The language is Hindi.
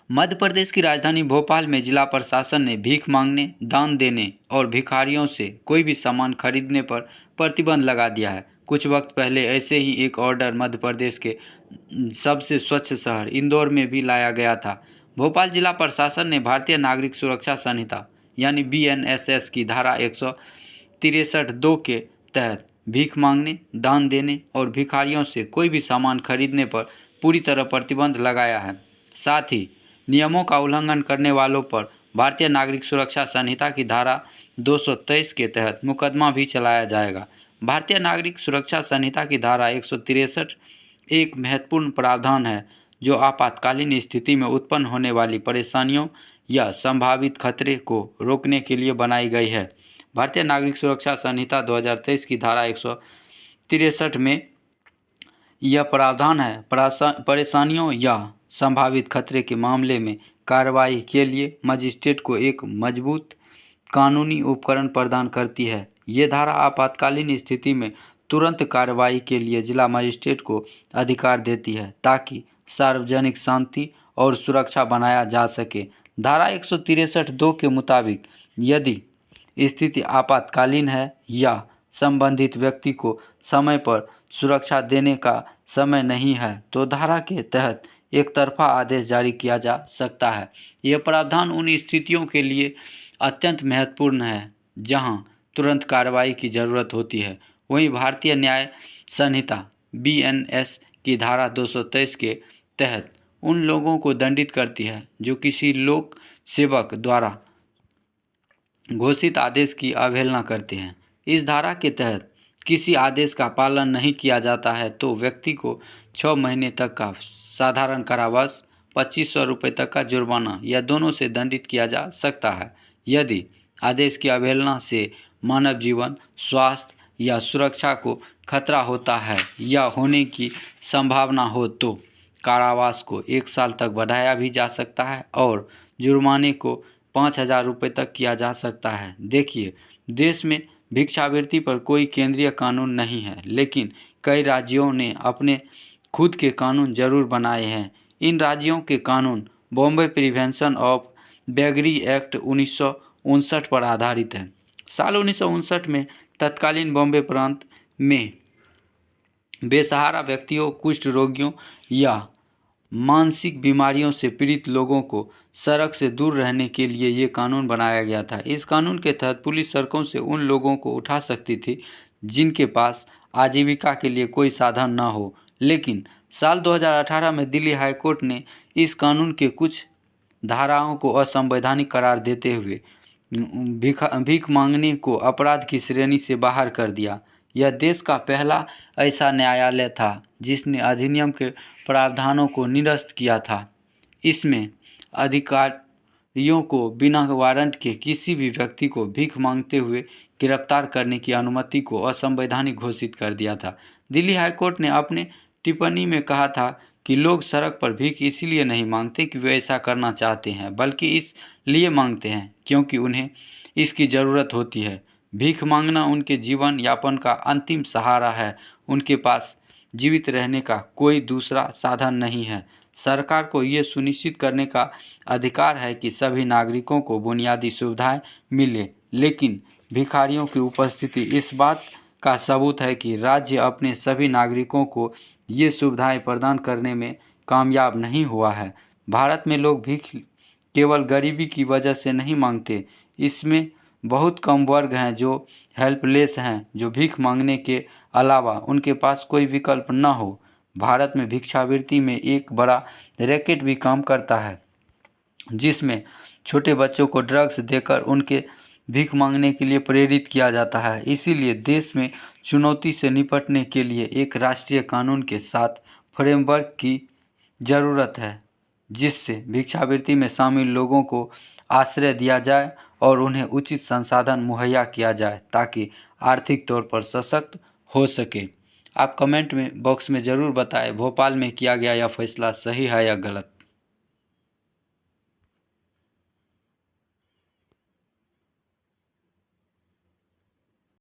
मध्य प्रदेश की राजधानी भोपाल में जिला प्रशासन ने भीख मांगने, दान देने और भिखारियों से कोई भी सामान खरीदने पर प्रतिबंध लगा दिया है। कुछ वक्त पहले ऐसे ही एक ऑर्डर मध्य प्रदेश के सबसे स्वच्छ शहर इंदौर में भी लाया गया था। भोपाल जिला प्रशासन ने भारतीय नागरिक सुरक्षा संहिता यानी BNSS की धारा 163(2) के तहत भीख मांगने, दान देने और भिखारियों से कोई भी सामान खरीदने पर पूरी तरह प्रतिबंध लगाया है। साथ ही नियमों का उल्लंघन करने वालों पर भारतीय नागरिक सुरक्षा संहिता की धारा 223 के तहत मुकदमा भी चलाया जाएगा। भारतीय नागरिक सुरक्षा संहिता की धारा 163 एक महत्वपूर्ण प्रावधान है जो आपातकालीन स्थिति में उत्पन्न होने वाली परेशानियों या संभावित खतरे को रोकने के लिए बनाई गई है। भारतीय नागरिक सुरक्षा संहिता 2023 की धारा 163 में यह प्रावधान है परेशानियों या संभावित खतरे के मामले में कार्रवाई के लिए मजिस्ट्रेट को एक मजबूत कानूनी उपकरण प्रदान करती है। ये धारा आपातकालीन स्थिति में तुरंत कार्रवाई के लिए जिला मजिस्ट्रेट को अधिकार देती है ताकि सार्वजनिक शांति और सुरक्षा बनाया जा सके। धारा 163(2) के मुताबिक यदि स्थिति आपातकालीन है या संबंधित व्यक्ति को समय पर सुरक्षा देने का समय नहीं है तो धारा के तहत एक तरफा आदेश जारी किया जा सकता है। यह प्रावधान उन स्थितियों के लिए अत्यंत महत्वपूर्ण है जहां तुरंत कार्रवाई की ज़रूरत होती है। वहीं भारतीय न्याय संहिता BNS की धारा 223 के तहत उन लोगों को दंडित करती है जो किसी लोक सेवक द्वारा घोषित आदेश की अवहेलना करते हैं। इस धारा के तहत किसी आदेश का पालन नहीं किया जाता है तो व्यक्ति को 6 महीने तक का साधारण कारावास, 2500 रुपये तक का जुर्माना या दोनों से दंडित किया जा सकता है। यदि आदेश की अवहेलना से मानव जीवन, स्वास्थ्य या सुरक्षा को खतरा होता है या होने की संभावना हो तो कारावास को 1 साल तक बढ़ाया भी जा सकता है और जुर्माने को 5000 रुपये तक किया जा सकता है। देखिए, देश में भिक्षावृत्ति पर कोई केंद्रीय कानून नहीं है, लेकिन कई राज्यों ने अपने खुद के कानून जरूर बनाए हैं। इन राज्यों के कानून Bombay prevention of beggary act 1959 पर आधारित है। साल 1959 में तत्कालीन बॉम्बे प्रांत में बेसहारा व्यक्तियों, कुष्ठ रोगियों या मानसिक बीमारियों से पीड़ित लोगों को सड़क से दूर रहने के लिए ये कानून बनाया गया था। इस कानून के तहत पुलिस सड़कों से उन लोगों को उठा सकती थी जिनके पास आजीविका के लिए कोई साधन न हो, लेकिन साल 2018 में दिल्ली हाई कोर्ट ने इस कानून के कुछ धाराओं को असंवैधानिक करार देते हुए भीख मांगने को अपराध की श्रेणी से बाहर कर दिया। यह देश का पहला ऐसा न्यायालय था जिसने अधिनियम के प्रावधानों को निरस्त किया था। इसमें अधिकारियों को बिना वारंट के किसी भी व्यक्ति को भीख मांगते हुए गिरफ्तार करने की अनुमति को असंवैधानिक घोषित कर दिया था। दिल्ली हाईकोर्ट ने अपने टिप्पणी में कहा था कि लोग सड़क पर भीख इसलिए नहीं मांगते कि वे ऐसा करना चाहते हैं, बल्कि इसलिए मांगते हैं क्योंकि उन्हें इसकी ज़रूरत होती है। भीख मांगना उनके जीवन यापन का अंतिम सहारा है। उनके पास जीवित रहने का कोई दूसरा साधन नहीं है। सरकार को ये सुनिश्चित करने का अधिकार है कि सभी नागरिकों को बुनियादी सुविधाएं मिले, लेकिन भिखारियों की उपस्थिति इस बात का सबूत है कि राज्य अपने सभी नागरिकों को ये सुविधाएं प्रदान करने में कामयाब नहीं हुआ है। भारत में लोग भीख केवल गरीबी की वजह से नहीं मांगते। इसमें बहुत कम वर्ग हैं जो हेल्पलेस हैं, जो भीख मांगने के अलावा उनके पास कोई विकल्प न हो। भारत में भिक्षावृत्ति में एक बड़ा रैकेट भी काम करता है जिसमें छोटे बच्चों को ड्रग्स देकर उनके भीख मांगने के लिए प्रेरित किया जाता है। इसीलिए देश में चुनौती से निपटने के लिए एक राष्ट्रीय कानून के साथ फ्रेमवर्क की ज़रूरत है जिससे भिक्षावृत्ति में शामिल लोगों को आश्रय दिया जाए और उन्हें उचित संसाधन मुहैया किया जाए ताकि आर्थिक तौर पर सशक्त हो सके। आप कमेंट में बॉक्स में ज़रूर बताएं भोपाल में किया गया यह फैसला सही है या गलत।